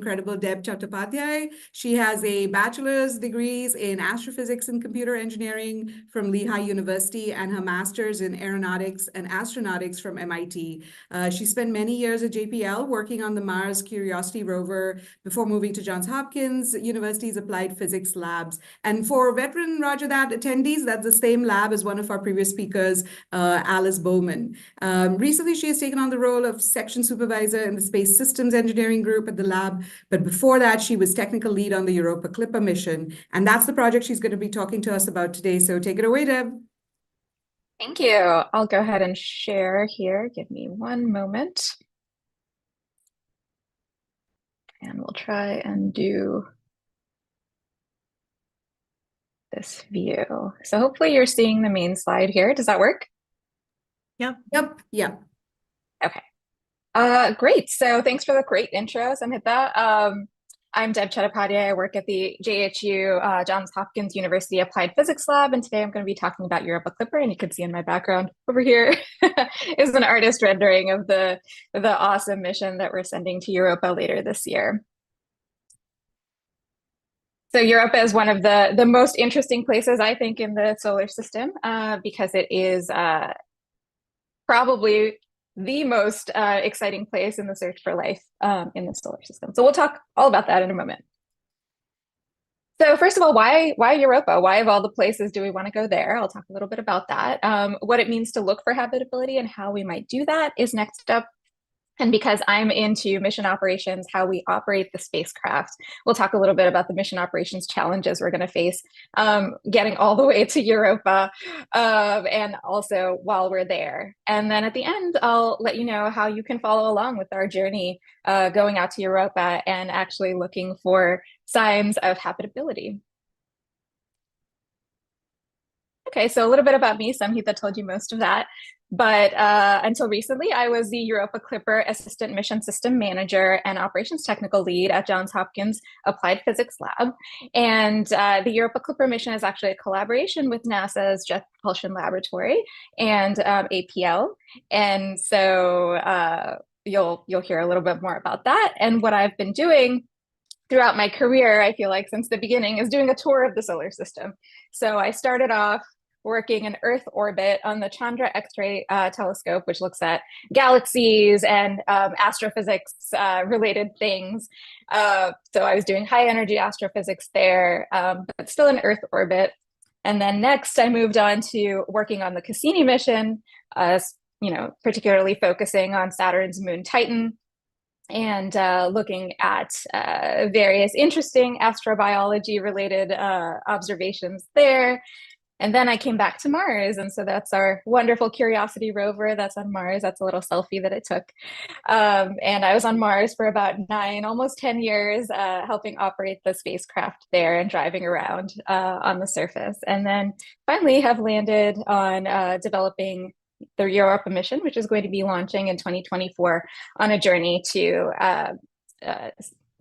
incredible Deb Chattopadhyay. She has a bachelor's degrees in astrophysics and computer engineering from Lehigh University and her master's in aeronautics and astronautics from MIT. She spent many years at JPL working on the Mars Curiosity rover before moving to Johns Hopkins University's Applied Physics labs. And for veteran Roger that attendees, that's the same lab as one of our previous speakers, Alice Bowman. Recently, she has taken on the role of section supervisor in the Space Systems Engineering Group at the lab. But before that, she was technical lead on the Europa Clipper mission. And that's the project she's going to be talking to us about today. So take it away, Deb. Thank you. I'll go ahead and share here. Give me one moment. And we'll try and do this view. So hopefully you're seeing the main slide here. Does that work? Yep. Okay. Great. So thanks for the great intro, Samhita. I'm Deb Chattopadhyay. I work at the JHU Johns Hopkins University Applied Physics Lab, and today I'm going to be talking about Europa Clipper. And you can see in my background over here is an artist rendering of the awesome mission that we're sending to Europa later this year. So Europa is one of the most interesting places, I think, in the solar system because it is probably the most exciting place in the search for life in the solar system. So we'll talk all about that in a moment. So first of all, why Europa? Why of all the places do we want to go there? I'll talk a little bit about that. What it means to look for habitability and how we might do that is next up. And because I'm into mission operations, how we operate the spacecraft, we'll talk a little bit about the mission operations challenges we're going to face getting all the way to Europa and also while we're there. And then at the end, I'll let you know how you can follow along with our journey going out to Europa and actually looking for signs of habitability. Okay, so a little bit about me. Samhita told you most of that. But until recently, I was the Europa Clipper Assistant Mission System Manager and Operations Technical Lead at Johns Hopkins Applied Physics Lab. And the Europa Clipper mission is actually a collaboration with NASA's Jet Propulsion Laboratory and APL. And so you'll hear a little bit more about that. And what I've been doing throughout my career, I feel like since the beginning, is doing a tour of the solar system. So I started off working in Earth orbit on the Chandra X-ray telescope, which looks at galaxies and astrophysics related things. So I was doing high energy astrophysics there, but still in Earth orbit. And then next I moved on to working on the Cassini mission, particularly focusing on Saturn's moon Titan and looking at various interesting astrobiology related observations there. And then I came back to Mars. And so that's our wonderful Curiosity rover that's on Mars. That's a little selfie that I took. And I was on Mars for about 9, almost 10 years, helping operate the spacecraft there and driving around on the surface. And then finally have landed on developing the Europa mission, which is going to be launching in 2024 on a journey to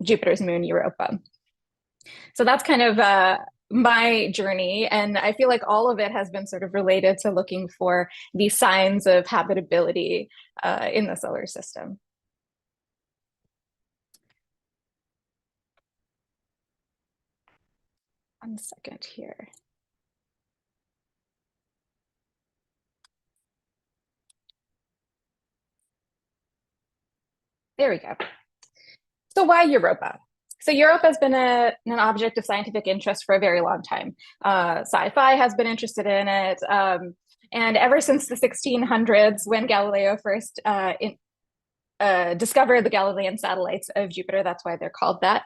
Jupiter's moon, Europa. So that's kind of my journey, and I feel like all of it has been sort of related to looking for these signs of habitability in the solar system. One second here. There we go. So why Europa? So Europa has been an object of scientific interest for a very long time. Sci-fi has been interested in it. And ever since the 1600s, when Galileo first discovered the Galilean satellites of Jupiter, that's why they're called that,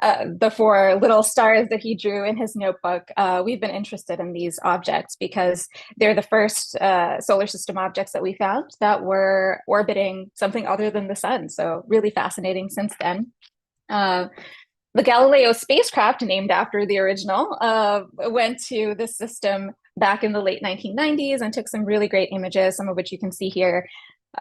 the 4 little stars that he drew in his notebook, we've been interested in these objects because they're the first solar system objects that we found that were orbiting something other than the sun. So really fascinating since then. The Galileo spacecraft, named after the original, went to this system back in the late 1990s and took some really great images, some of which you can see here,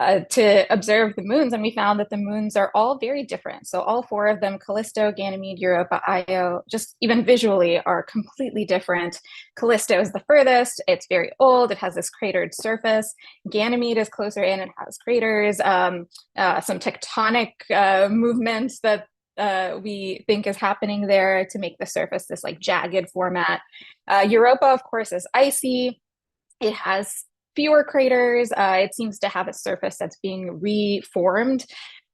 to observe the moons. And we found that the moons are all very different. So all 4 of them, Callisto, Ganymede, Europa, Io, just even visually are completely different. Callisto is the furthest. It's very old. It has this cratered surface. Ganymede is closer in. It has craters, some tectonic movements that we think is happening there to make the surface this like jagged format. Europa, of course, is icy. It has fewer craters. It seems to have a surface that's being reformed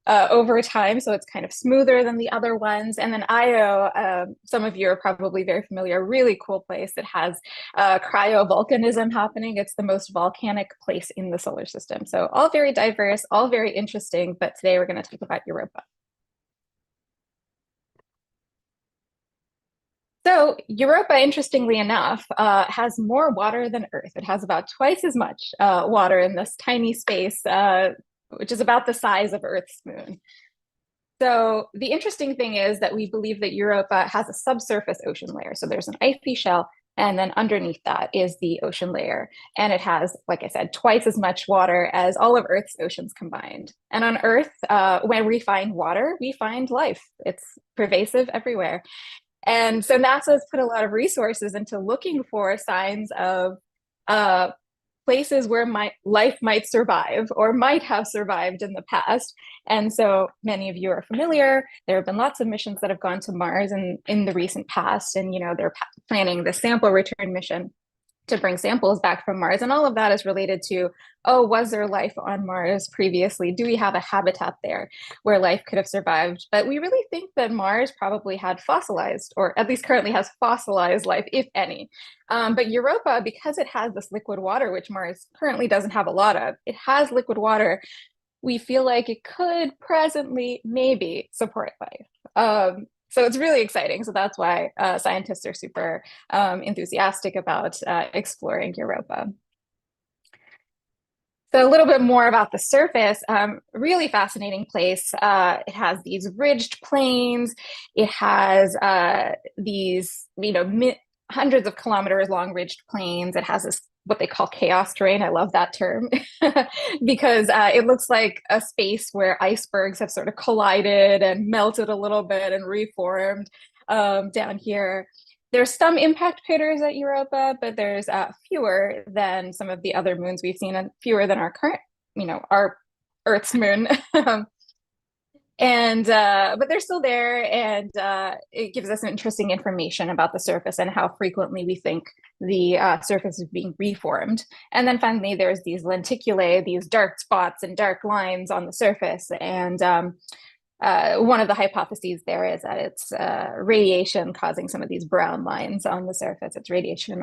over time, so it's kind of smoother than the other ones. And then Io, some of you are probably very familiar, a really cool place that has cryovolcanism happening. It's the most volcanic place in the solar system. So all very diverse, all very interesting, but today we're going to talk about Europa. So Europa, interestingly enough, has more water than Earth. It has about twice as much water in this tiny space, which is about the size of Earth's moon. So the interesting thing is that we believe that Europa has a subsurface ocean layer. So there's an icy shell, and then underneath that is the ocean layer. And it has, like I said, twice as much water as all of Earth's oceans combined. And on Earth, when we find water, we find life. It's pervasive everywhere. And so NASA has put a lot of resources into looking for signs of places where life might survive or might have survived in the past. And so many of you are familiar. There have been lots of missions that have gone to Mars in the recent past. And, they're planning the sample return mission to bring samples back from Mars. And all of that is related to, was there life on Mars previously? Do we have a habitat there where life could have survived? But we really think that Mars probably had fossilized, or at least currently has fossilized life, if any. But Europa, because it has this liquid water, which Mars currently doesn't have a lot of, it has liquid water. We feel like it could presently maybe support life. So it's really exciting. So that's why scientists are super enthusiastic about exploring Europa. So a little bit more about the surface, really fascinating place. It has these ridged plains. It has these, hundreds of kilometers long ridged plains. It has this what they call chaos terrain. I love that term because it looks like a space where icebergs have sort of collided and melted a little bit and reformed down here. There's some impact craters at Europa, but there's fewer than some of the other moons we've seen and fewer than our current, our Earth's moon. But they're still there, and it gives us interesting information about the surface and how frequently we think the surface is being reformed. And then finally, there's these lenticulae, these dark spots and dark lines on the surface. And one of the hypotheses there is that it's radiation causing some of these brown lines on the surface. It's radiation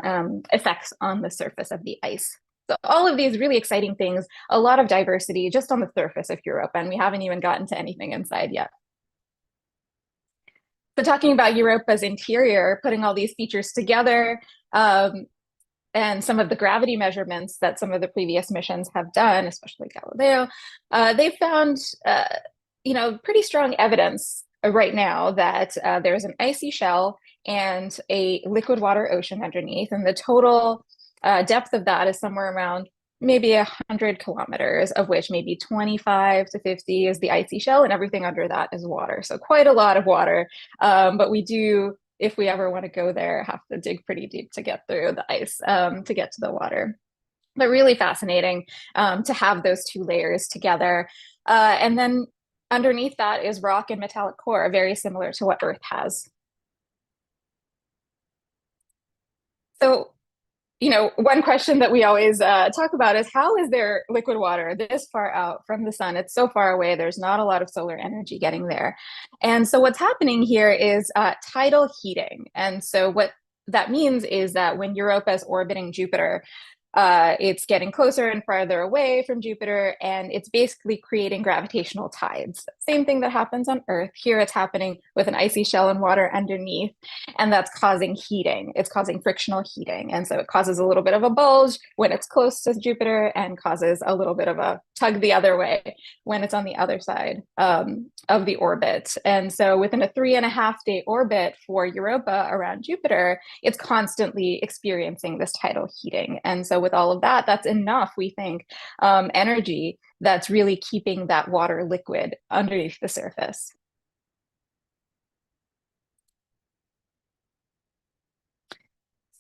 effects on the surface of the ice. So all of these really exciting things, a lot of diversity just on the surface of Europa, and we haven't even gotten to anything inside yet. So talking about Europa's interior, putting all these features together, and some of the gravity measurements that some of the previous missions have done, especially Galileo, they've found pretty strong evidence right now that there's an icy shell and a liquid water ocean underneath, and the total depth of that is somewhere around maybe 100 kilometers, of which maybe 25 to 50 is the icy shell, and everything under that is water. So quite a lot of water. But we do, if we ever want to go there, have to dig pretty deep to get through the ice to get to the water. But really fascinating to have those two layers together. And then underneath that is rock and metallic core, very similar to what Earth has. So, one question that we always talk about is how is there liquid water this far out from the sun? It's so far away. There's not a lot of solar energy getting there. And so what's happening here is tidal heating. And so what that means is that when Europa is orbiting Jupiter, it's getting closer and farther away from Jupiter, and it's basically creating gravitational tides. Same thing that happens on Earth. Here it's happening with an icy shell and water underneath, and that's causing heating. It's causing frictional heating, and so it causes a little bit of a bulge when it's close to Jupiter and causes a little bit of a tug the other way when it's on the other side of the orbit. And so within a 3.5-day orbit for Europa around Jupiter, it's constantly experiencing this tidal heating. And so with all of that, that's enough, we think, energy that's really keeping that water liquid underneath the surface.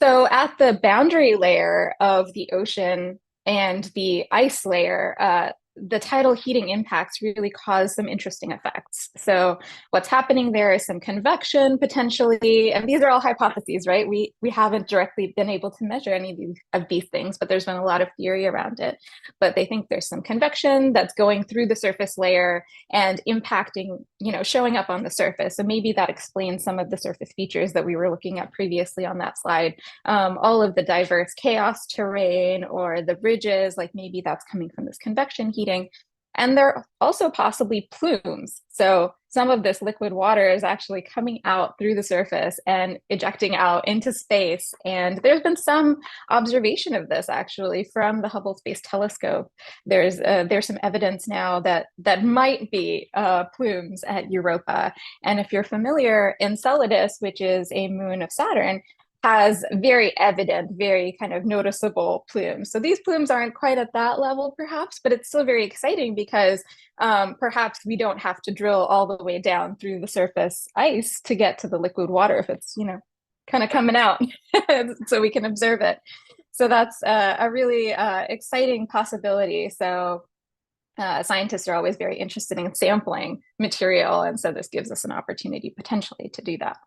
So at the boundary layer of the ocean and the ice layer, the tidal heating impacts really cause some interesting effects. So what's happening there is some convection potentially, and these are all hypotheses, right? We haven't directly been able to measure any of these things, but there's been a lot of theory around it. But they think there's some convection that's going through the surface layer and impacting, showing up on the surface. So maybe that explains some of the surface features that we were looking at previously on that slide. All of the diverse chaos terrain or the ridges, like maybe that's coming from this convection heating. And there are also possibly plumes. So some of this liquid water is actually coming out through the surface and ejecting out into space. And there's been some observation of this actually from the Hubble Space Telescope. There's some evidence now that might be plumes at Europa. And if you're familiar, Enceladus, which is a moon of Saturn, has very evident, very kind of noticeable plumes. So these plumes aren't quite at that level, perhaps, but it's still very exciting because perhaps we don't have to drill all the way down through the surface ice to get to the liquid water if it's, kind of coming out so we can observe it. So that's a really exciting possibility. So scientists are always very interested in sampling material. And so this gives us an opportunity potentially to do that.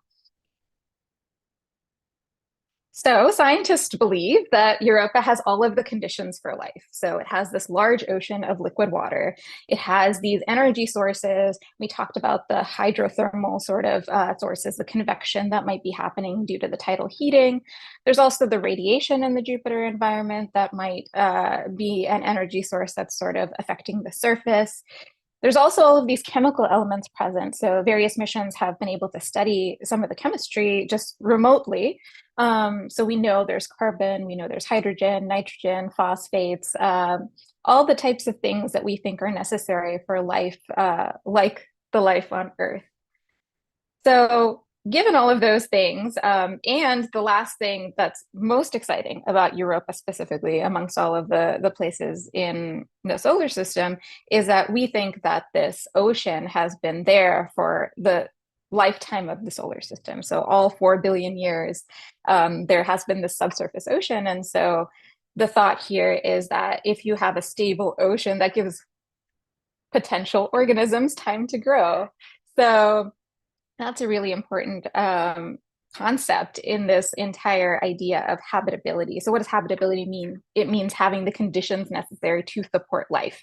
So scientists believe that Europa has all of the conditions for life. So it has this large ocean of liquid water. It has these energy sources. We talked about the hydrothermal sort of sources, the convection that might be happening due to the tidal heating. There's also the radiation in the Jupiter environment that might be an energy source that's sort of affecting the surface. There's also all of these chemical elements present. So various missions have been able to study some of the chemistry just remotely. So we know there's carbon, we know there's hydrogen, nitrogen, phosphates, all the types of things that we think are necessary for life, like the life on Earth. So given all of those things, and the last thing that's most exciting about Europa specifically, amongst all of the places in the solar system, is that we think that this ocean has been there for the lifetime of the solar system. So all 4 billion years, there has been this subsurface ocean. And so the thought here is that if you have a stable ocean, that gives potential organisms time to grow. So that's a really important concept in this entire idea of habitability. So what does habitability mean? It means having the conditions necessary to support life.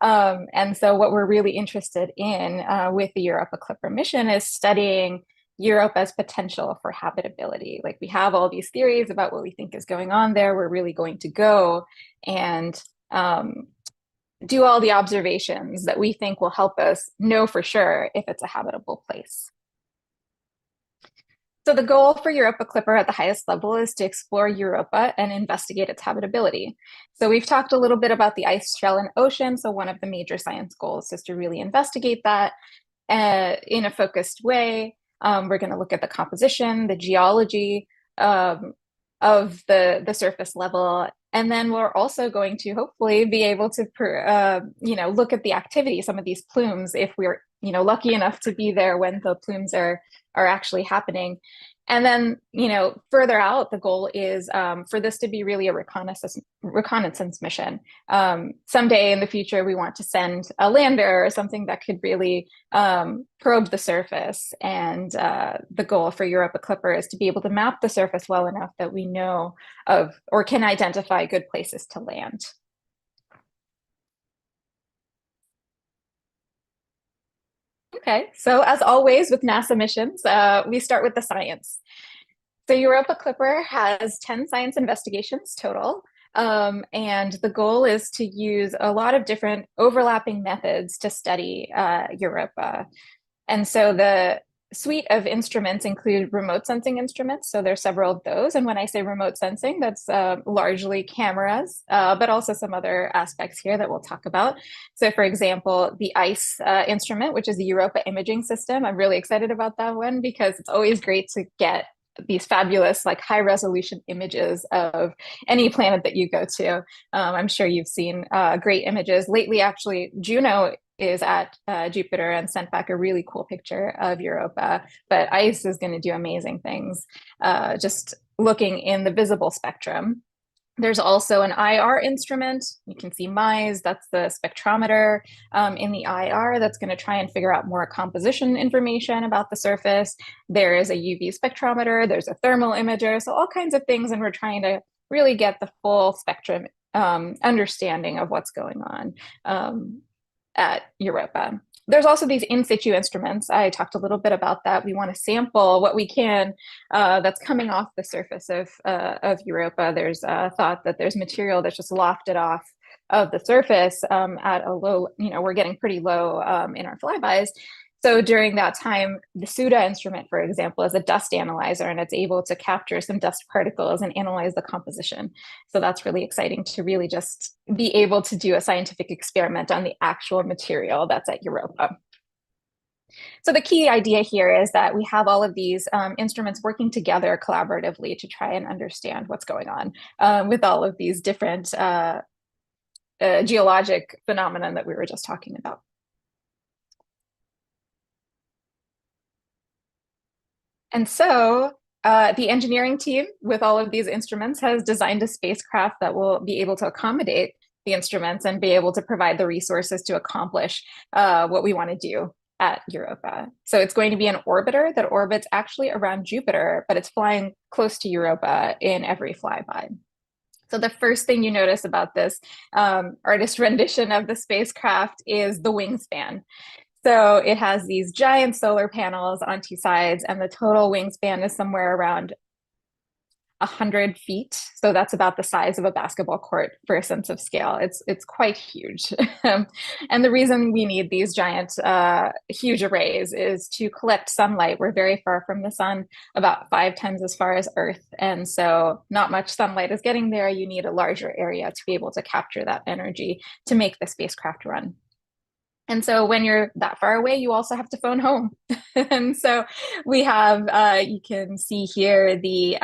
And so what we're really interested in with the Europa Clipper mission is studying Europa's potential for habitability. Like we have all these theories about what we think is going on there. We're really going to go and do all the observations that we think will help us know for sure if it's a habitable place. So the goal for Europa Clipper at the highest level is to explore Europa and investigate its habitability. So we've talked a little bit about the ice shell and ocean. So one of the major science goals is to really investigate that in a focused way. We're going to look at the composition, the geology of the surface level. And then we're also going to hopefully be able to, look at the activity, some of these plumes, if we're, lucky enough to be there when the plumes are actually happening. And then, further out, the goal is for this to be really a reconnaissance mission. Someday in the future, we want to send a lander or something that could really probe the surface. And the goal for Europa Clipper is to be able to map the surface well enough that we know of or can identify good places to land. Okay, so as always with NASA missions, we start with the science. So Europa Clipper has 10 science investigations total, and the goal is to use a lot of different overlapping methods to study Europa. And so the suite of instruments include remote sensing instruments. So there's several of those. And when I say remote sensing, that's largely cameras, but also some other aspects here that we'll talk about. So for example, the ICE instrument, which is the Europa Imaging System. I'm really excited about that one because it's always great to get these fabulous, like high resolution images of any planet that you go to. I'm sure you've seen great images. Lately, actually, Juno is at Jupiter and sent back a really cool picture of Europa, but ICE is going to do amazing things just looking in the visible spectrum. There's also an IR instrument. You can see MISE, that's the spectrometer in the IR that's going to try and figure out more composition information about the surface. There is a UV spectrometer, there's a thermal imager, so all kinds of things, and we're trying to really get the full spectrum understanding of what's going on at Europa. There's also these in situ instruments. I talked a little bit about that. We want to sample what we can that's coming off the surface of Europa. There's thought that there's material that's just lofted off of the surface at a low, we're getting pretty low in our flybys. So during that time, the SUDA instrument, for example, is a dust analyzer, and it's able to capture some dust particles and analyze the composition. So that's really exciting to really just be able to do a scientific experiment on the actual material that's at Europa. So the key idea here is that we have all of these instruments working together collaboratively to try and understand what's going on with all of these different geologic phenomena that we were just talking about. And so the engineering team with all of these instruments has designed a spacecraft that will be able to accommodate the instruments and be able to provide the resources to accomplish what we want to do at Europa. So it's going to be an orbiter that orbits actually around Jupiter, but it's flying close to Europa in every flyby. So the first thing you notice about this artist rendition of the spacecraft is the wingspan. So it has these giant solar panels on two sides, and the total wingspan is somewhere around 100 feet. So that's about the size of a basketball court for a sense of scale. It's quite huge. And the reason we need these giant, huge arrays is to collect sunlight. We're very far from the sun, about 5 times as far as Earth. And so not much sunlight is getting there. You need a larger area to be able to capture that energy to make the spacecraft run. And so when you're that far away, you also have to phone home. And so we have, you can see here the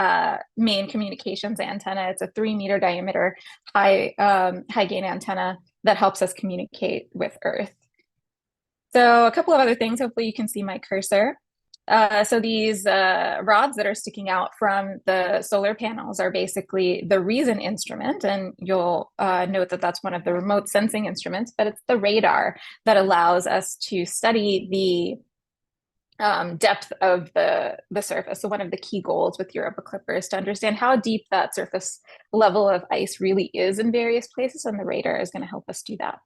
main communications antenna. It's a 3-meter diameter high gain antenna that helps us communicate with Earth. So a couple of other things, hopefully you can see my cursor. So these rods that are sticking out from the solar panels are basically the reason instrument, and you'll note that that's one of the remote sensing instruments, but it's the radar that allows us to study the depth of the surface. So one of the key goals with Europa Clipper is to understand how deep that surface level of ice really is in various places, and the radar is going to help us do that.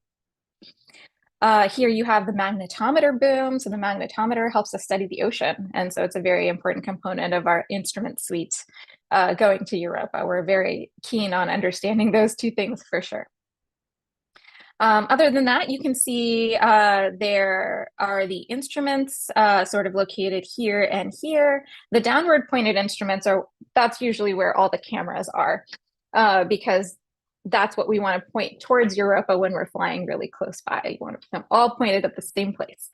Here you have the magnetometer boom. So the magnetometer helps us study the ocean. And so it's a very important component of our instrument suite going to Europa. We're very keen on understanding those two things for sure. Other than that, you can see there are the instruments sort of located here and here. The downward pointed instruments that's usually where all the cameras are because that's what we want to point towards Europa when we're flying really close by. You want to them all pointed at the same place.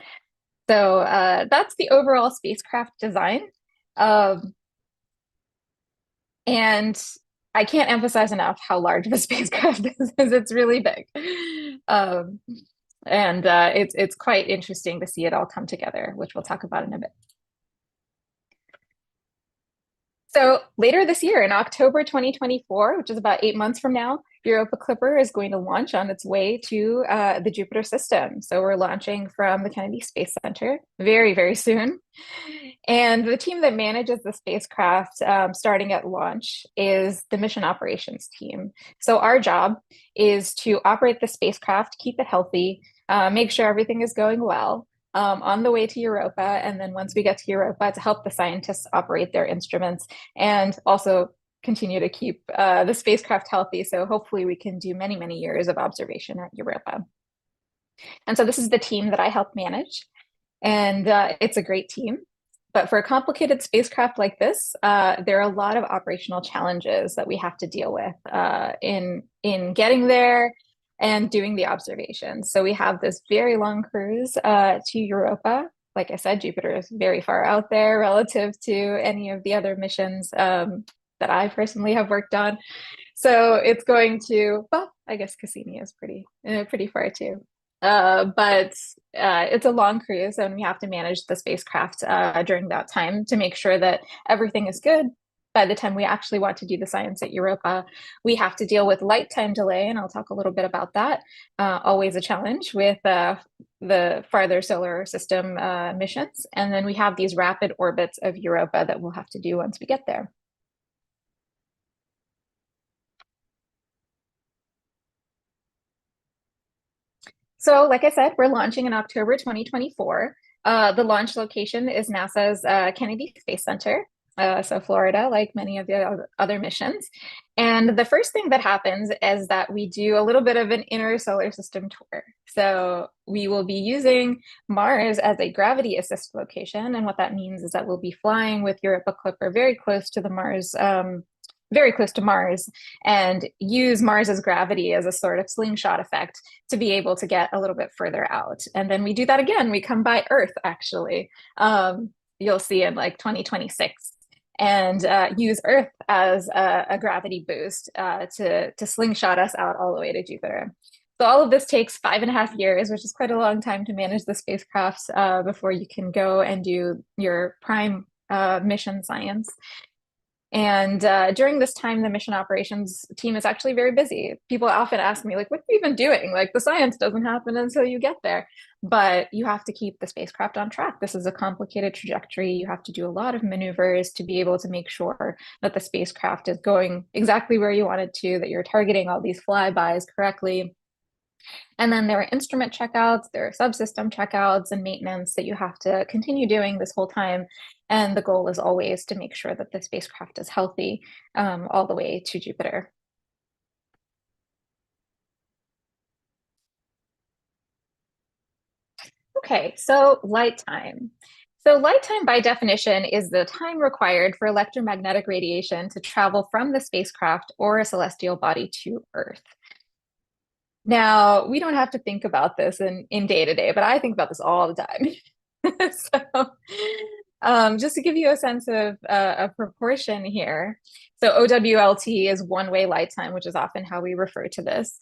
So that's the overall spacecraft design. And I can't emphasize enough how large the spacecraft is. It's really big. It's quite interesting to see it all come together, which we'll talk about in a bit. So later this year, in October 2024, which is about 8 months from now, Europa Clipper is going to launch on its way to the Jupiter system. So we're launching from the Kennedy Space Center very, very soon. And the team that manages the spacecraft starting at launch is the mission operations team. So our job is to operate the spacecraft, keep it healthy, make sure everything is going well on the way to Europa. And then once we get to Europa, to help the scientists operate their instruments and also continue to keep the spacecraft healthy. So hopefully we can do many, many years of observation at Europa. And so this is the team that I help manage. And it's a great team. But for a complicated spacecraft like this, there are a lot of operational challenges that we have to deal with in getting there and doing the observations. So we have this very long cruise to Europa. Like I said, Jupiter is very far out there relative to any of the other missions that I personally have worked on. So it's going to, well, I guess Cassini is pretty far too. But it's a long cruise, and we have to manage the spacecraft during that time to make sure that everything is good, by the time we actually want to do the science at Europa, we have to deal with light time delay, and I'll talk a little bit about that. Always a challenge with the farther solar system missions. And then we have these rapid orbits of Europa that we'll have to do once we get there. So like I said, we're launching in October 2024. The launch location is NASA's Kennedy Space Center. So Florida, like many of the other missions. And the first thing that happens is that we do a little bit of an inner solar system tour. So we will be using Mars as a gravity assist location. And what that means is that we'll be flying with Europa Clipper very close to the Mars, very close to Mars, and use Mars's gravity as a sort of slingshot effect to be able to get a little bit further out. And then we do that again. We come by Earth, actually. You'll see in like 2026. And use Earth as a gravity boost to slingshot us out all the way to Jupiter. So all of this takes 5.5 years, which is quite a long time to manage the spacecrafts before you can go and do your prime mission science. And during this time, the mission operations team is actually very busy. People often ask me, like, what are you even doing? Like, the science doesn't happen until you get there. But you have to keep the spacecraft on track. This is a complicated trajectory. You have to do a lot of maneuvers to be able to make sure that the spacecraft is going exactly where you want it to, that you're targeting all these flybys correctly. And then there are instrument checkouts, there are subsystem checkouts and maintenance that you have to continue doing this whole time. And the goal is always to make sure that the spacecraft is healthy all the way to Jupiter. Okay, so light time. So light time by definition is the time required for electromagnetic radiation to travel from the spacecraft or a celestial body to Earth. Now, we don't have to think about this in day to day, but I think about this all the time. So just to give you a sense of a proportion here. So OWLT is one-way light time, which is often how we refer to this.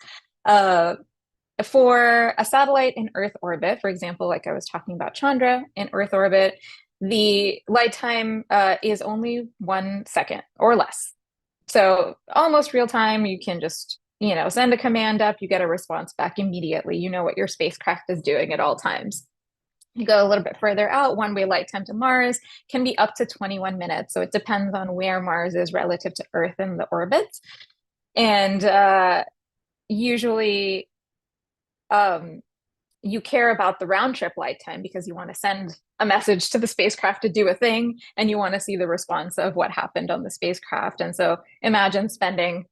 For a satellite in Earth orbit, for example, like I was talking about Chandra in Earth orbit, the light time is only 1 second or less. So almost real time, you can just, send a command up, you get a response back immediately. You know what your spacecraft is doing at all times. You go a little bit further out, one-way light time to Mars can be up to 21 minutes. So it depends on where Mars is relative to Earth in the orbits. And usually you care about the round trip light time because you want to send a message to the spacecraft to do a thing, and you want to see the response of what happened on the spacecraft. And so imagine spending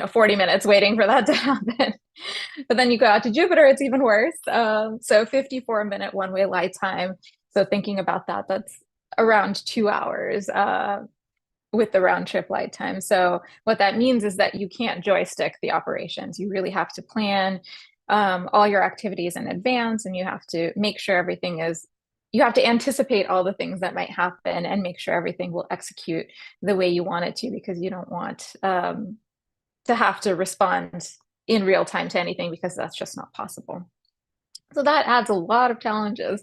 40 minutes waiting for that to happen. But then you go out to Jupiter, it's even worse. So 54-minute one-way light time. So thinking about that, that's around 2 hours with the round trip light time. So what that means is that you can't joystick the operations. You really have to plan all your activities in advance, and you have to make sure you have to anticipate all the things that might happen and make sure everything will execute the way you want it to, because you don't want to have to respond in real time to anything, because that's just not possible. So that adds a lot of challenges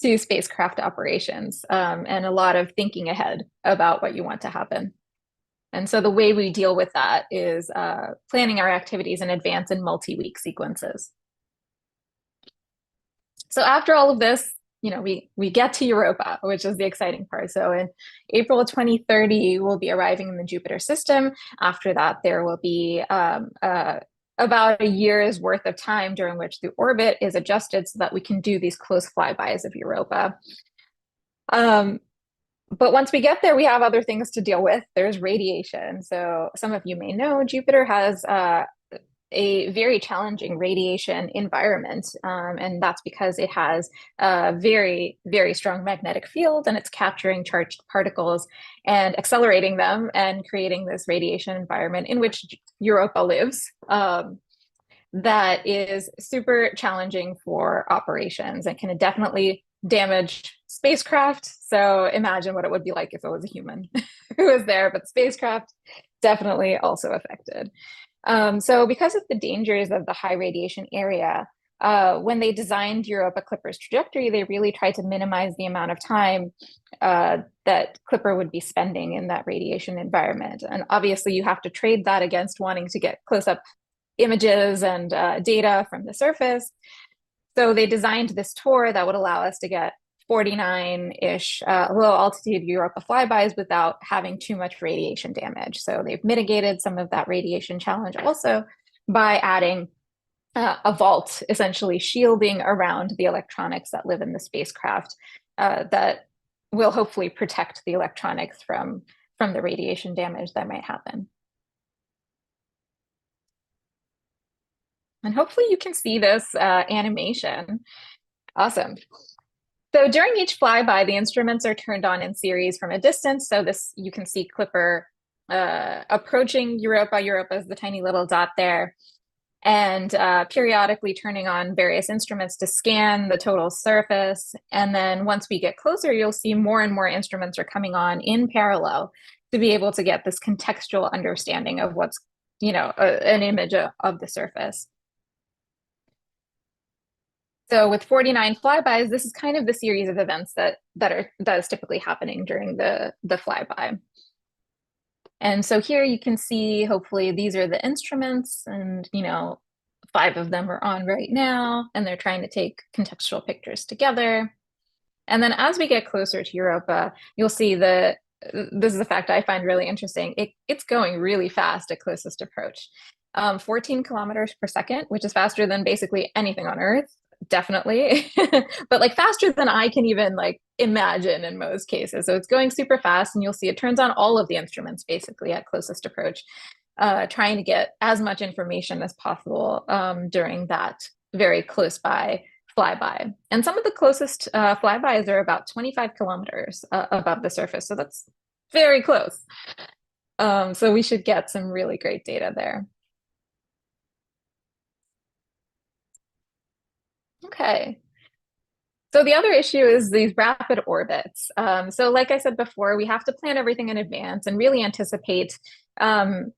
to spacecraft operations and a lot of thinking ahead about what you want to happen. And so the way we deal with that is planning our activities in advance in multi-week sequences. So after all of this, we get to Europa, which is the exciting part. So in April 2030, we'll be arriving in the Jupiter system. After that, there will be about a year's worth of time during which the orbit is adjusted so that we can do these close flybys of Europa. But once we get there, we have other things to deal with. There's radiation. So some of you may know Jupiter has a very challenging radiation environment. And that's because it has a very, very strong magnetic field, and it's capturing charged particles and accelerating them and creating this radiation environment in which Europa lives. That is super challenging for operations and can definitely damage spacecraft. So imagine what it would be like if it was a human who was there, but spacecraft definitely also affected. So because of the dangers of the high radiation area, when they designed Europa Clipper's trajectory, they really tried to minimize the amount of time that Clipper would be spending in that radiation environment. And obviously you have to trade that against wanting to get close-up images and data from the surface. So they designed this tour that would allow us to get 49-ish low altitude Europa flybys without having too much radiation damage. So they've mitigated some of that radiation challenge also by adding a vault, essentially shielding around the electronics that live in the spacecraft that will hopefully protect the electronics from the radiation damage that might happen. And hopefully you can see this animation. Awesome. So during each flyby, the instruments are turned on in series from a distance. So this, you can see Clipper approaching Europa. Europa is the tiny little dot there. And periodically turning on various instruments to scan the total surface. And then once we get closer, you'll see more and more instruments are coming on in parallel to be able to get this contextual understanding of what's, an image of the surface. So with 49 flybys, this is kind of the series of events that is typically happening during the flyby. And so here you can see, hopefully these are the instruments, and 5 of them are on right now, and they're trying to take contextual pictures together. And then as we get closer to Europa, you'll see this is a fact I find really interesting. It's going really fast at closest approach. 14 kilometers per second, which is faster than basically anything on Earth. Definitely, but like faster than I can even like imagine in most cases. So it's going super fast, and you'll see it turns on all of the instruments basically at closest approach, trying to get as much information as possible during that very close by flyby. And some of the closest flybys are about 25 kilometers above the surface. So that's very close. So we should get some really great data there. Okay. So the other issue is these rapid orbits. So like I said before, we have to plan everything in advance and really anticipate all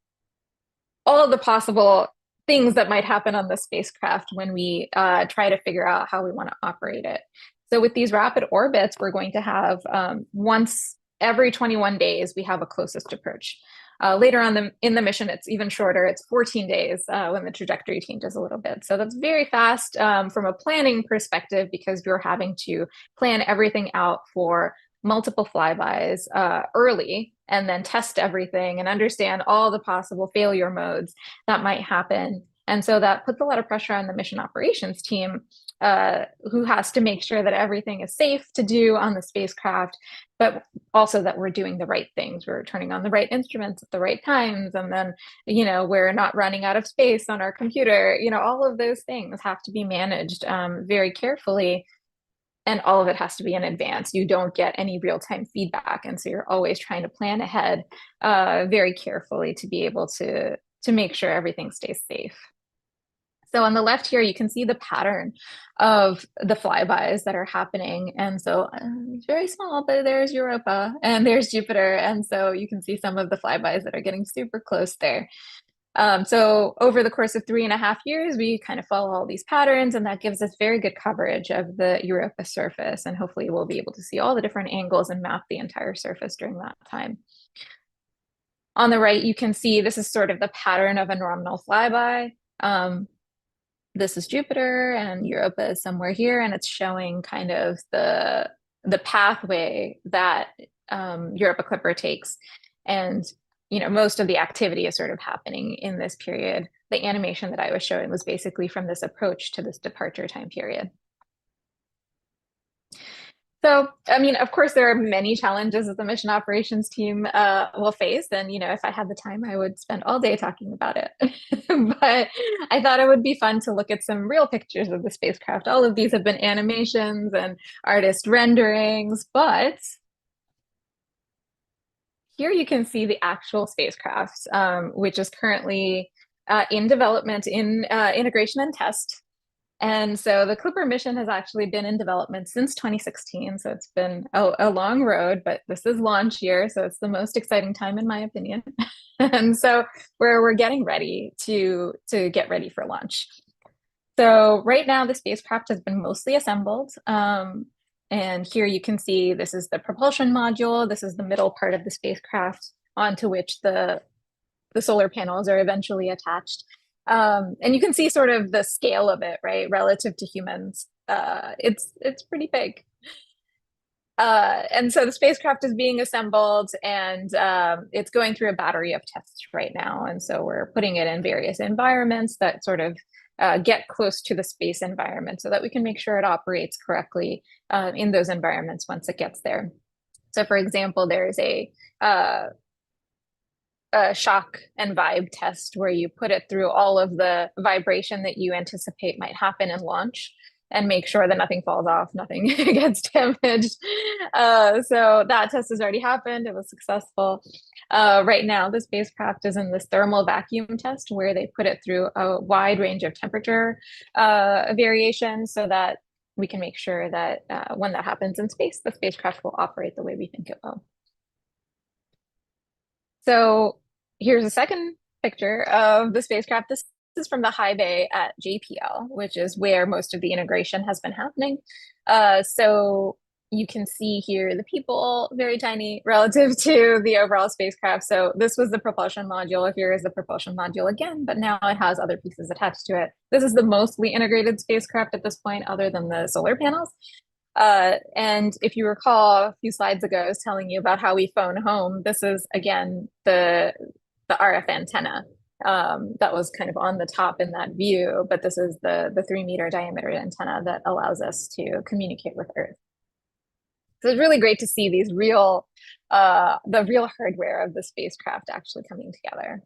of the possible things that might happen on the spacecraft when we try to figure out how we want to operate it. So with these rapid orbits, we're going to have once every 21 days, we have a closest approach. Later on in the mission, it's even shorter. It's 14 days when the trajectory changes a little bit. So that's very fast from a planning perspective, because you're having to plan everything out for multiple flybys early, and then test everything and understand all the possible failure modes that might happen. And so that puts a lot of pressure on the mission operations team, who has to make sure that everything is safe to do on the spacecraft, but also that we're doing the right things. We're turning on the right instruments at the right times, and then, we're not running out of space on our computer. All of those things have to be managed very carefully, and all of it has to be in advance. You don't get any real-time feedback, and so you're always trying to plan ahead very carefully to be able to make sure everything stays safe. So on the left here, you can see the pattern of the flybys that are happening. And so it's very small, but there's Europa and there's Jupiter. And so you can see some of the flybys that are getting super close there. So over the course of 3.5 years, we kind of follow all these patterns, and that gives us very good coverage of the Europa surface. And hopefully we'll be able to see all the different angles and map the entire surface during that time. On the right, you can see this is sort of the pattern of a normal flyby. This is Jupiter, and Europa is somewhere here, and it's showing kind of the pathway that Europa Clipper takes. And most of the activity is sort of happening in this period. The animation that I was showing was basically from this approach to this departure time period. So, of course, there are many challenges that the mission operations team will face. And, if I had the time, I would spend all day talking about it. But I thought it would be fun to look at some real pictures of the spacecraft. All of these have been animations and artist renderings, but here you can see the actual spacecraft, which is currently in development, in integration and test. And so the Clipper mission has actually been in development since 2016. So it's been a long road, but this is launch year. So it's the most exciting time, in my opinion. And so we're getting ready to get ready for launch. So right now the spacecraft has been mostly assembled. And here you can see this is the propulsion module. This is the middle part of the spacecraft onto which the solar panels are eventually attached. And you can see sort of the scale of it, right, relative to humans. It's pretty big. And so the spacecraft is being assembled, and it's going through a battery of tests right now. And so we're putting it in various environments that sort of get close to the space environment so that we can make sure it operates correctly in those environments once it gets there. So for example, there's a shock and vibe test where you put it through all of the vibration that you anticipate might happen in launch and make sure that nothing falls off, nothing gets damaged. So that test has already happened. It was successful. Right now, the spacecraft is in this thermal vacuum test where they put it through a wide range of temperature variations so that we can make sure that when that happens in space, the spacecraft will operate the way we think it will. So here's a second picture of the spacecraft. This is from the high bay at JPL, which is where most of the integration has been happening. So you can see here the people, very tiny relative to the overall spacecraft. So this was the propulsion module. Here is the propulsion module again, but now it has other pieces attached to it. This is the mostly integrated spacecraft at this point, other than the solar panels. And if you recall a few slides ago, I was telling you about how we phone home. This is, again, the RF antenna that was kind of on the top in that view, but this is the 3-meter diameter antenna that allows us to communicate with Earth. So it's really great to see these the real hardware of the spacecraft actually coming together.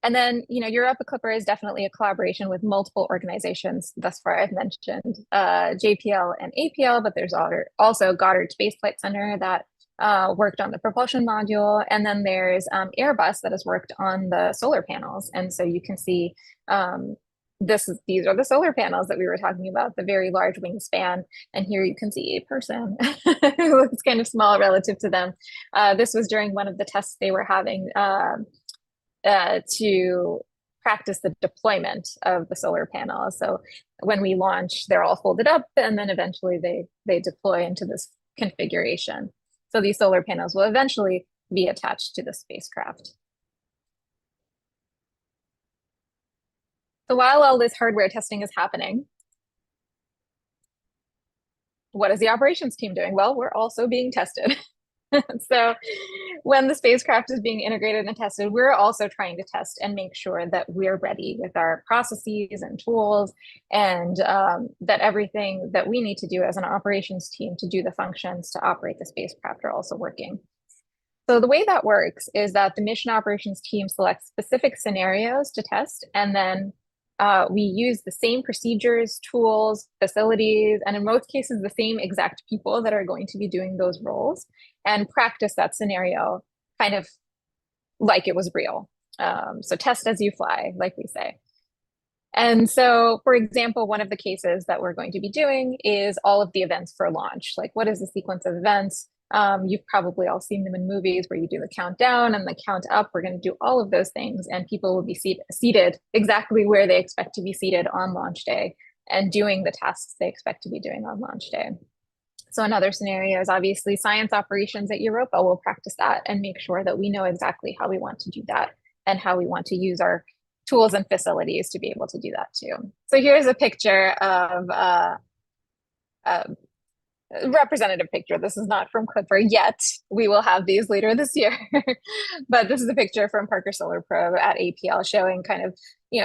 And then, Europa Clipper is definitely a collaboration with multiple organizations. Thus far, I've mentioned JPL and APL, but there's also Goddard Space Flight Center that worked on the propulsion module. And then there's Airbus that has worked on the solar panels. And so you can see these are the solar panels that we were talking about, the very large wingspan. And here you can see a person who looks kind of small relative to them. This was during one of the tests they were having to practice the deployment of the solar panels. So when we launch, they're all folded up, and then eventually they deploy into this configuration. So these solar panels will eventually be attached to the spacecraft. So while all this hardware testing is happening, what is the operations team doing? Well, we're also being tested. So when the spacecraft is being integrated and tested, we're also trying to test and make sure that we're ready with our processes and tools, and that everything that we need to do as an operations team to do the functions to operate the spacecraft are also working. So the way that works is that the mission operations team selects specific scenarios to test, and then we use the same procedures, tools, facilities, and in most cases, the same exact people that are going to be doing those roles, and practice that scenario kind of like it was real. So test as you fly, like we say. And so, for example, one of the cases that we're going to be doing is all of the events for launch. Like, what is the sequence of events? You've probably all seen them in movies where you do the countdown and the count up. We're going to do all of those things, and people will be seated exactly where they expect to be seated on launch day and doing the tasks they expect to be doing on launch day. So another scenario is obviously science operations at Europa. We'll practice that and make sure that we know exactly how we want to do that and how we want to use our tools and facilities to be able to do that too. So here's a picture of representative picture. This is not from Clipper yet. We will have these later this year. But this is a picture from Parker Solar Probe at APL showing kind of,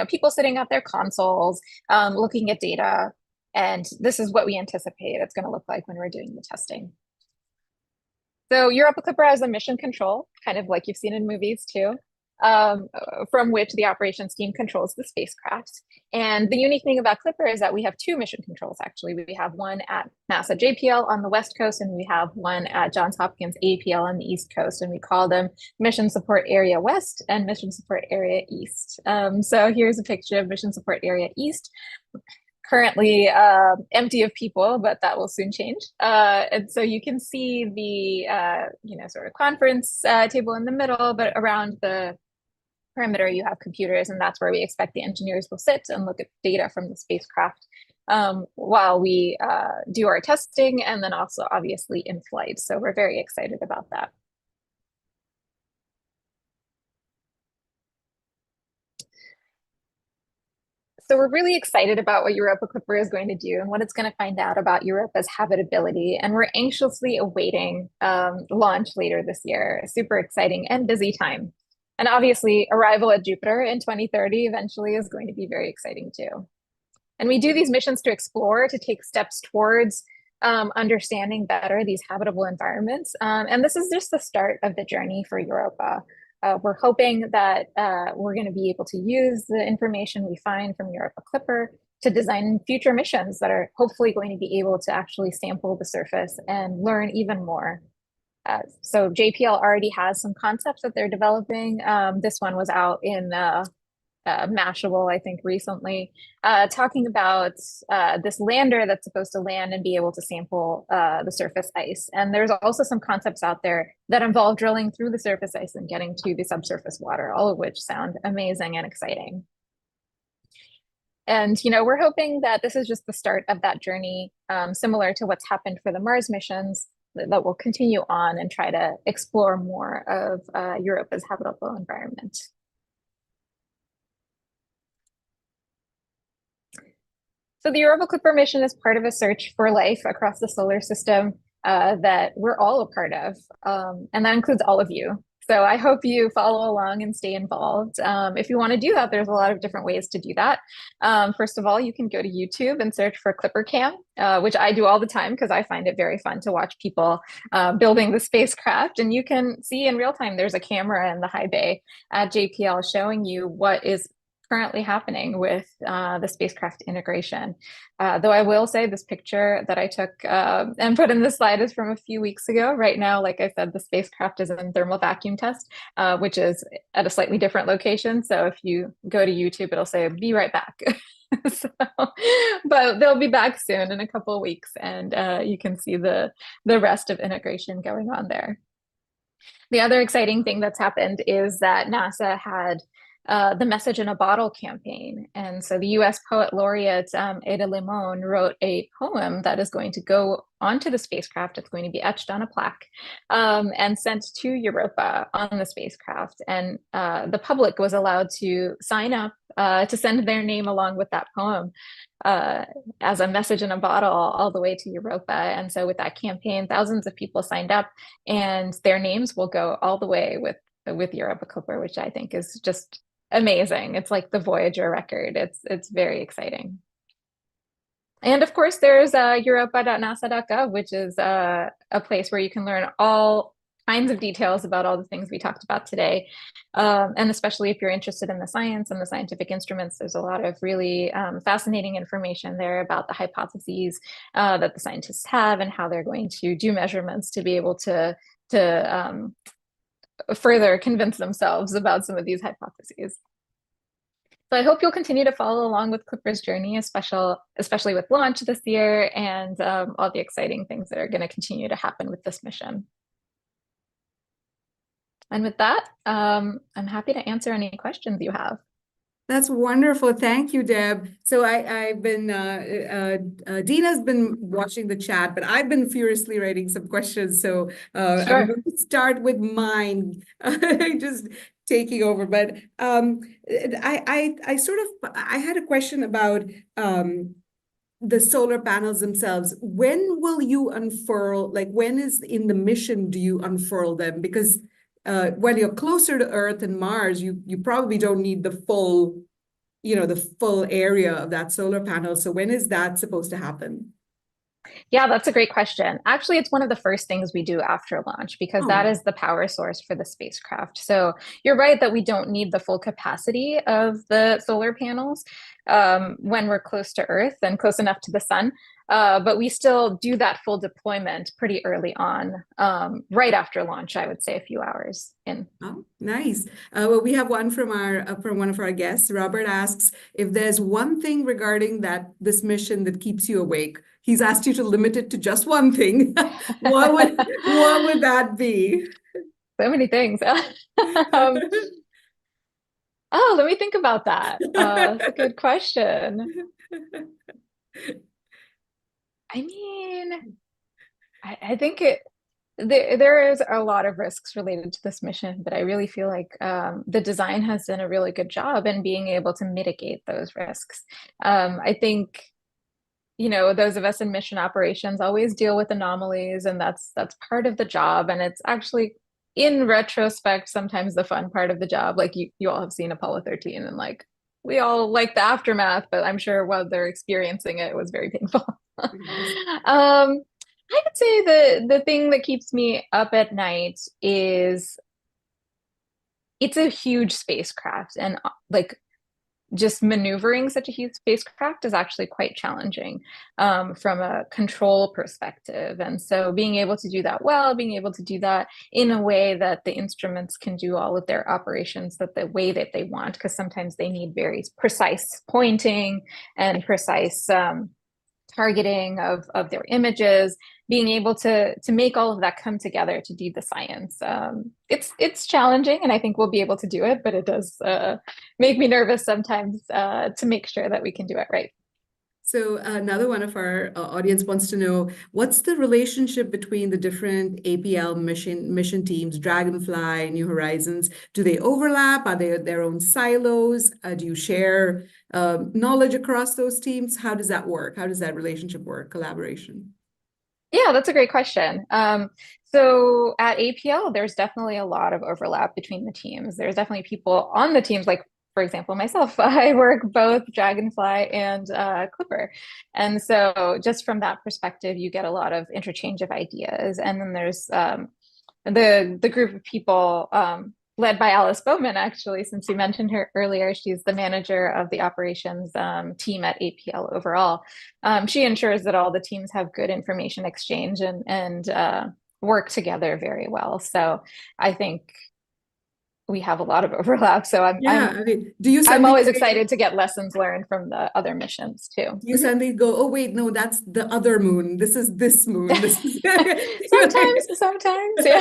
people sitting at their consoles, looking at data. And this is what we anticipate it's going to look like when we're doing the testing. So Europa Clipper has a mission control, kind of like you've seen in movies too, from which the operations team controls the spacecraft. And the unique thing about Clipper is that we have two mission controls, actually. We have one at NASA JPL on the West Coast, and we have one at Johns Hopkins APL on the East Coast, and we call them Mission Support Area West and Mission Support Area East. So here's a picture of Mission Support Area East. Currently empty of people, but that will soon change. And so you can see the, sort of conference table in the middle, but around the perimeter, you have computers, and that's where we expect the engineers will sit and look at data from the spacecraft while we do our testing, and then also obviously in flight. So we're very excited about that. So we're really excited about what Europa Clipper is going to do and what it's going to find out about Europa's habitability. And we're anxiously awaiting launch later this year. A super exciting and busy time. And obviously, arrival at Jupiter in 2030 eventually is going to be very exciting too. And we do these missions to explore, to take steps towards understanding better these habitable environments. And this is just the start of the journey for Europa. We're hoping that we're going to be able to use the information we find from Europa Clipper to design future missions that are hopefully going to be able to actually sample the surface and learn even more. So JPL already has some concepts that they're developing. This one was out in Mashable, I think, recently, talking about this lander that's supposed to land and be able to sample the surface ice. And there's also some concepts out there that involve drilling through the surface ice and getting to the subsurface water, all of which sound amazing and exciting. And, you know, we're hoping that this is just the start of that journey, similar to what's happened for the Mars missions, that will continue on and try to explore more of Europa's habitable environment. So the Europa Clipper mission is part of a search for life across the solar system that we're all a part of, and that includes all of you. So I hope you follow along and stay involved. If you want to do that, there's a lot of different ways to do that. First of all, you can go to YouTube and search for ClipperCam, which I do all the time because I find it very fun to watch people building the spacecraft. And you can see in real time, there's a camera in the high bay at JPL showing you what is currently happening with the spacecraft integration. Though I will say this picture that I took and put in the slide is from a few weeks ago. Right now, like I said, the spacecraft is in thermal vacuum test, which is at a slightly different location. So if you go to YouTube, it'll say, "Be right back." But they'll be back soon in a couple of weeks, and you can see the rest of integration going on there. The other exciting thing that's happened is that NASA had the Message in a Bottle campaign. And so the US poet laureate Ada Limon wrote a poem that is going to go onto the spacecraft. It's going to be etched on a plaque and sent to Europa on the spacecraft. And the public was allowed to sign up to send their name along with that poem as a message in a bottle all the way to Europa. And so with that campaign, thousands of people signed up, and their names will go all the way with Europa Clipper, which I think is just amazing. It's like the Voyager record. It's very exciting. And of course, there's europa.nasa.gov, which is a place where you can learn all kinds of details about all the things we talked about today. And especially if you're interested in the science and the scientific instruments, there's a lot of really fascinating information there about the hypotheses that the scientists have and how they're going to do measurements to be able to further convince themselves about some of these hypotheses. So I hope you'll continue to follow along with Clipper's journey, especially with launch this year and all the exciting things that are going to continue to happen with this mission. And with that, I'm happy to answer any questions you have. That's wonderful. Thank you, Deb. So I've been, Dina's been watching the chat, but I've been furiously writing some questions. So I'm going to start with mine, just taking over. But I had a question about the solar panels themselves. When will you unfurl, like when is in the mission do you unfurl them? Because when you're closer to Earth and Mars, you probably don't need the full, the full area of that solar panel. So when is that supposed to happen? Yeah, that's a great question. Actually, it's one of the first things we do after launch because that is the power source for the spacecraft. So you're right that we don't need the full capacity of the solar panels when we're close to Earth and close enough to the sun. But we still do that full deployment pretty early on, right after launch, I would say a few hours in. Oh, nice. Well, we have one from one of our guests. Robert asks if there's one thing regarding this mission that keeps you awake. He's asked you to limit it to just one thing. What would that be? So many things. Oh, let me think about that. That's a good question. I mean, I think there is a lot of risks related to this mission, but I really feel like the design has done a really good job in being able to mitigate those risks. I think, those of us in mission operations always deal with anomalies, and that's part of the job. And it's actually, in retrospect, sometimes the fun part of the job. Like you all have seen Apollo 13, and like we all like the aftermath, but I'm sure while they're experiencing it, it was very painful. Yes. I would say the thing that keeps me up at night is it's a huge spacecraft, and like just maneuvering such a huge spacecraft is actually quite challenging from a control perspective. And so being able to do that well, being able to do that in a way that the instruments can do all of their operations that the way that they want, because sometimes they need very precise pointing and precise targeting of their images, being able to make all of that come together to do the science. It's challenging, and I think we'll be able to do it, but it does make me nervous sometimes to make sure that we can do it right. So another one of our audience wants to know, what's the relationship between the different APL mission teams, Dragonfly, New Horizons? Do they overlap? Are they their own silos? Do you share knowledge across those teams? How does that work? How does that relationship work, collaboration? Yeah, that's a great question. So at APL, there's definitely a lot of overlap between the teams. There's definitely people on the teams, like, for example, myself, I work both Dragonfly and Clipper. And so just from that perspective, you get a lot of interchange of ideas. And then there's the group of people led by Alice Bowman, actually, since you mentioned her earlier. She's the manager of the operations team at APL overall. She ensures that all the teams have good information exchange and work together very well. So I think we have a lot of overlap. So Yeah, I mean, do you I'm suddenly always say, excited to get lessons learned from the other missions too. you suddenly go, oh wait, no, that's the other moon. This is this moon. This is you're like, Sometimes, yeah.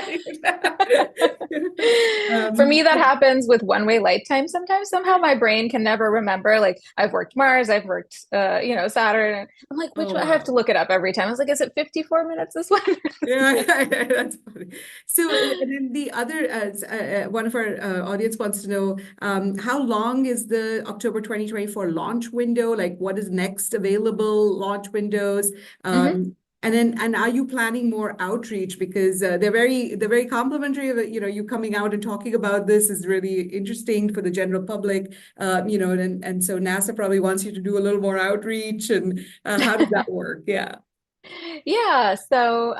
For me, that happens with one-way light time sometimes. Somehow my brain can never remember. Like I've worked Mars, I've worked Saturn. I'm like, which oh, one? I have wow. to look it up every time. I was like, is it 54 minutes this one? Yeah, that's funny. So, and then the other, one of our audience wants to know, how long is the October 2024 launch window? Like, what is next available launch windows? Mhm. And are you planning more outreach? Because they're very complimentary of it. You coming out and talking about this is really interesting for the general public. And so NASA probably wants you to do a little more outreach. And how does that work? Yeah. Yeah. So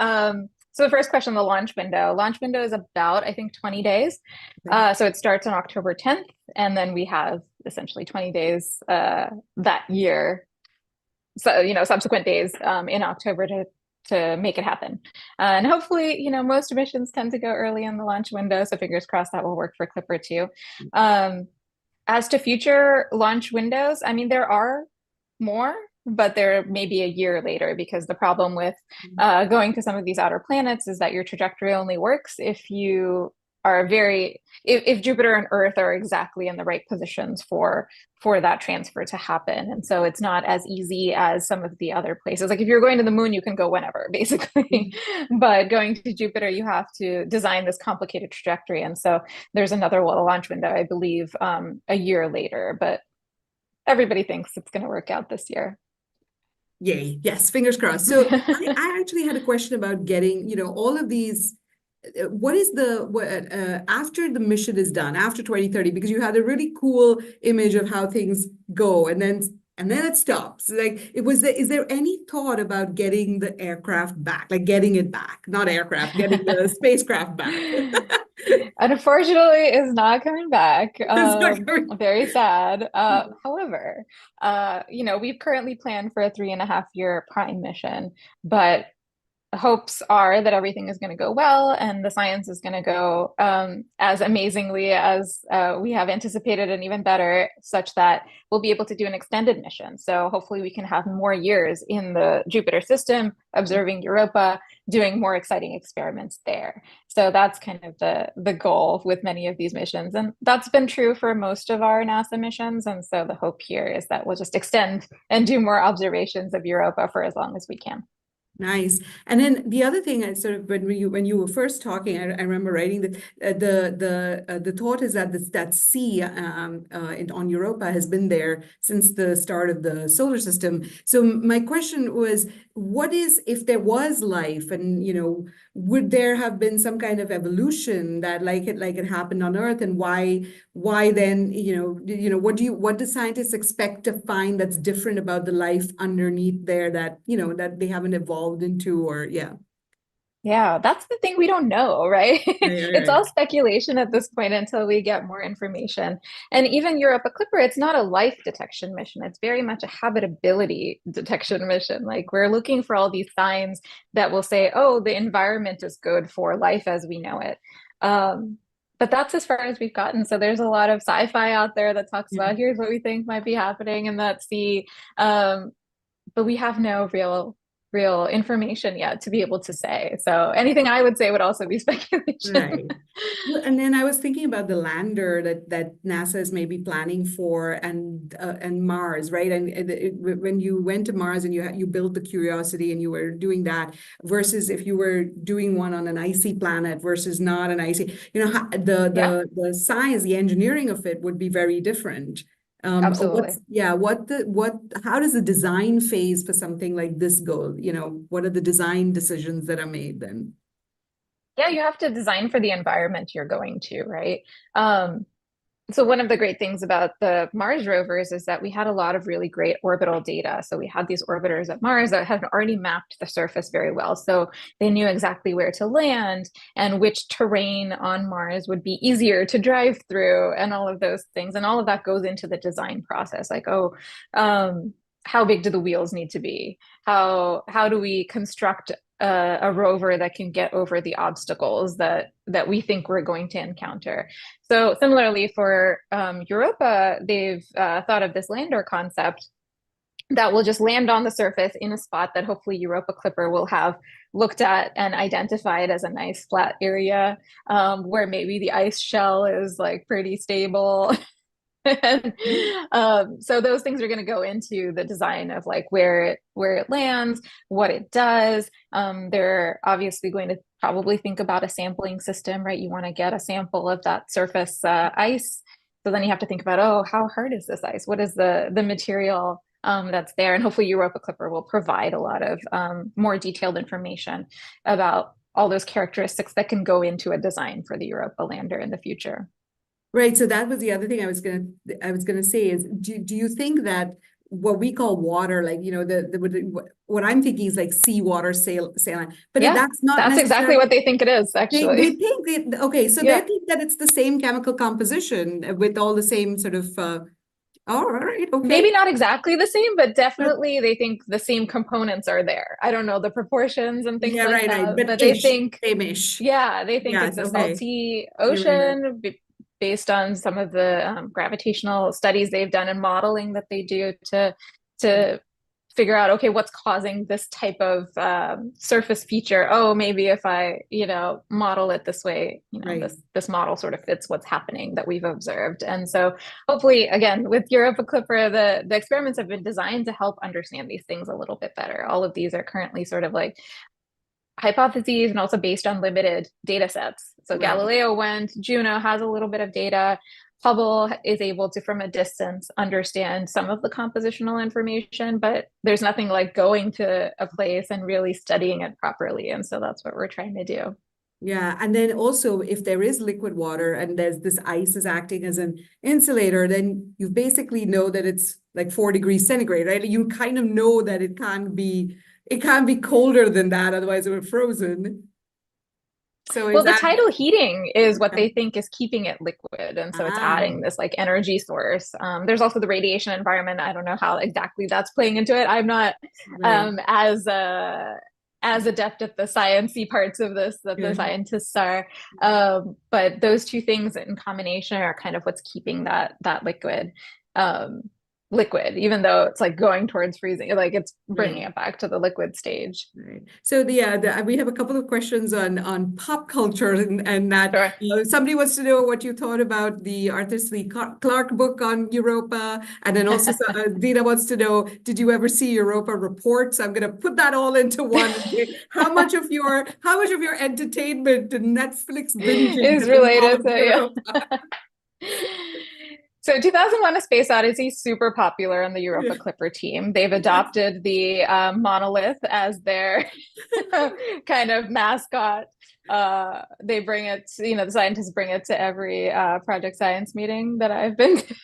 the first question, the launch window. Launch window is about, I think, 20 days. Okay. So it starts on October 10th, and then we have essentially 20 days that year. So, subsequent days in October to make it happen. And hopefully, most missions tend to go early in the launch window. So fingers crossed that will work for Clipper too. As to future launch windows, I mean, there are more, but they're maybe a year later, because the problem with going to some of these outer planets is that your trajectory only works if you are if Jupiter and Earth are exactly in the right positions for that transfer to happen. And so it's not as easy as some of the other places. Like if you're going to the moon, you can go whenever, basically. But going to Jupiter, you have to design this complicated trajectory. And so there's another launch window, I believe, a year later. But everybody thinks it's going to work out this year. Yay. Yes, fingers crossed. So I actually had a question about getting, all of these. What is after the mission is done, after 2030, because you had a really cool image of how things go, and then it stops. Like is there any thought about getting the aircraft back, like getting it back, not aircraft, getting the spacecraft back? Unfortunately, is not coming back. It's not coming. Very sad. However, we've currently planned for a 3.5-year prime mission, but hopes are that everything is going to go well and the science is going to go as amazingly as we have anticipated and even better, such that we'll be able to do an extended mission. So hopefully we can have more years in the Jupiter system, observing Europa, doing more exciting experiments there. So that's kind of the goal with many of these missions. And that's been true for most of our NASA missions. And so the hope here is that we'll just extend and do more observations of Europa for as long as we can. Nice. And then the other thing, I sort of when you were first talking, I remember writing that the thought is that that sea on Europa has been there since the start of the solar system. So my question was, what is, if there was life, and would there have been some kind of evolution that like it happened on Earth, and why then what do scientists expect to find that's different about the life underneath there that that they haven't evolved into, or Yeah, that's the thing we don't know, right? It's right. all speculation at this point until we get more information. And even Europa Clipper, it's not a life detection mission. It's very much a habitability detection mission. Like we're looking for all these signs that will say, oh, the environment is good for life as we know it. But that's as far as we've gotten. So there's a lot of sci-fi out there that talks about here's what we think might be happening in that sea. But we have no real information yet to be able to say. So anything I would say would also be speculation. Right. Well, and then I was thinking about the lander that NASA is maybe planning for, and Mars, right? And when you went to Mars and you built the Curiosity and you were doing that, versus if you were doing one on an icy planet versus not an icy, Yeah, the science, the engineering of it would be very different. absolutely. How does the design phase for something like this go? What are the design decisions that are made then? Yeah, you have to design for the environment you're going to, right? So one of the great things about the Mars rovers is that we had a lot of really great orbital data. So we had these orbiters at Mars that had already mapped the surface very well. So they knew exactly where to land and which terrain on Mars would be easier to drive through and all of those things. And all of that goes into the design process. Like, how big do the wheels need to be? How do we construct a rover that can get over the obstacles that we think we're going to encounter? So similarly for Europa, they've thought of this lander concept that will just land on the surface in a spot that hopefully Europa Clipper will have looked at and identified as a nice flat area where maybe the ice shell is like pretty stable. And, so those things are going to go into the design of like where it lands, what it does. They're obviously going to probably think about a sampling system, right? You want to get a sample of that surface ice. So then you have to think about, oh, how hard is this ice? What is the material that's there? And hopefully Europa Clipper will provide a lot of more detailed information about all those characteristics that can go into a design for the Europa lander in the future. Right. So that was the other thing I was gonna say is, do you think that what we call water, like what I'm thinking is like seawater saline, but Yeah, that's not that's exactly what necessarily. they think it is, They actually. think okay, so they Yeah. think that it's the same chemical composition with all the same sort of. All right. Okay. Maybe not exactly the same, but But definitely they think the same components are there. I don't know the proportions and things yeah, like right. that, But but they think, same-ish. yeah, they think Yes. it's a Okay. salty You're right. ocean based on some of the gravitational studies they've done and modeling that they do to figure out, okay, what's causing this type of surface feature? Oh, maybe if I, model it this way, Right. this model sort of fits what's happening that we've observed. And so hopefully, again, with Europa Clipper, the experiments have been designed to help understand these things a little bit better. All of these are currently sort of like hypotheses and also based on limited data sets. So Right. Galileo went, Juno has a little bit of data. Hubble is able to, from a distance, understand some of the compositional information, but there's nothing like going to a place and really studying it properly. And so that's what we're trying to do. Yeah, and then also if there is liquid water and there's this ice is acting as an insulator, then you basically know that it's like 4 degrees centigrade, right? You kind of know that it can't be colder than that, otherwise it would frozen. So is Well, the that tidal heating is what they think is keeping it liquid. And so it's ah adding this like energy source. There's also the radiation environment. I don't know how exactly that's playing into it. I'm not right. as as adept at the sciencey parts of this that Yeah. the scientists are. But those two things in combination are kind of what's keeping that liquid, even though it's like going towards freezing, like it's bringing it back to the liquid stage. Right. So we have a couple of questions on pop culture, and that Sure. somebody wants to know what you thought about the Arthur C. Clarke book on Europa, and then also Dina wants to know, did you ever see Europa Report? So I'm going to put that all into one. How much of your entertainment and Netflix binging is related to Europa? So 2001: A Space Odyssey, super popular on the Europa Clipper team. They've adopted the monolith as their kind of mascot. They bring it, the scientists bring it to every project science meeting that I've been to.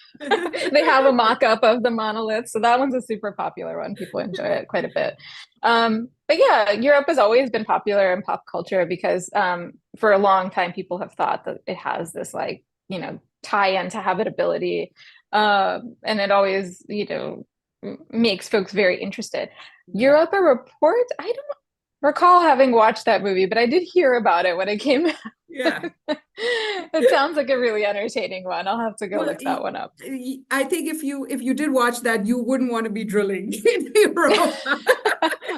They have a mock-up of the monolith. So that one's a super popular one. People enjoy it quite a bit. But yeah, Europe has always been popular in pop culture because for a long time, people have thought that it has this tie into habitability. And it always, makes folks very interested. Europa Report, I don't recall having watched that movie, but I did hear about it when it came out. Yeah. It sounds like a really entertaining one. I'll have to go look that one up. I think if you did watch that, you wouldn't want to be drilling in Europe.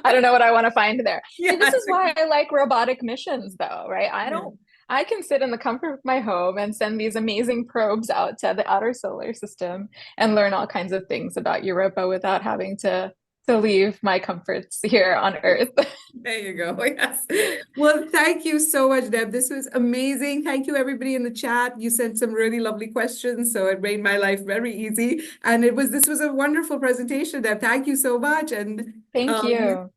I don't know what I want to find there. Yeah. This is why I like robotic missions, though, right? I can sit in the comfort of my home and send these amazing probes out to the outer solar system and learn all kinds of things about Europa without having to leave my comforts here on Earth. There you go. Yes. Well, thank you so much, Deb. This was amazing. Thank you, everybody in the chat. You sent some really lovely questions, so it made my life very easy. And this was a wonderful presentation, Deb. Thank you so much. And thank you.